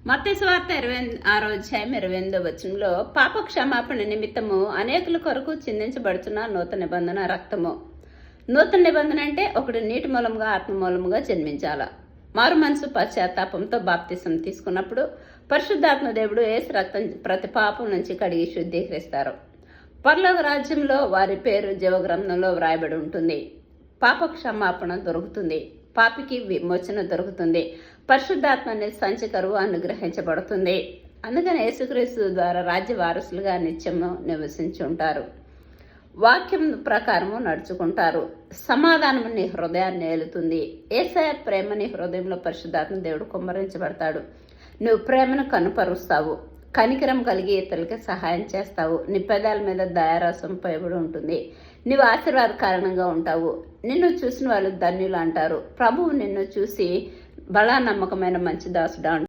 మత్తయి సువార్త 26వ అధ్యాయం 28వ వచనంలో పాప క్షమాపణ నిమిత్తము అనేకుల కొరకు చిందించబడుతున్న నూతన నిబంధన రక్తము. నూతన నిబంధన అంటే ఒకడు నీటి మూలముగా ఆత్మ మూలముగా జన్మించాల. మారు మనసు పశ్చాత్తాపంతో బాప్తిసం తీసుకున్నప్పుడు పరిశుద్ధాత్మ దేవుడు యేసు రక్తం ప్రతి పాపం నుంచి కడిగి శుద్ధీకరిస్తారు. పరలోక రాజ్యంలో వారి పేరు జీవగ్రంథంలో వ్రాయబడి ఉంటుంది. పాప క్షమాపణ దొరుకుతుంది. పాపికి విమోచన దొరుకుతుంది. పరిశుద్ధాత్మ అనే సంచకరువు అనుగ్రహించబడుతుంది. అందుకని యేసుక్రీస్తు ద్వారా రాజ్య వారసులుగా నిత్యము నివసించి ఉంటారు. వాక్యం ప్రకారము నడుచుకుంటారు. సమాధానము నీ హృదయాన్ని ఏలుతుంది. యేసయ్య ప్రేమ నీ హృదయంలో పరిశుద్ధాత్మ దేవుడు కుమ్మరించబడతాడు. నువ్వు ప్రేమను కనుపరుస్తావు. కనికరం కలిగి ఇతరులకి సహాయం చేస్తావు. నీ పెదాల మీద దయారసం పోయబడి ఉంటుంది. నీవు ఆశీర్వాద కారణంగా ఉంటావు. నిన్ను చూసిన వాళ్ళు ధన్యులు అంటారు. ప్రభువు నిన్ను చూసి బలా నమ్మకమైన మంచి దాసుడా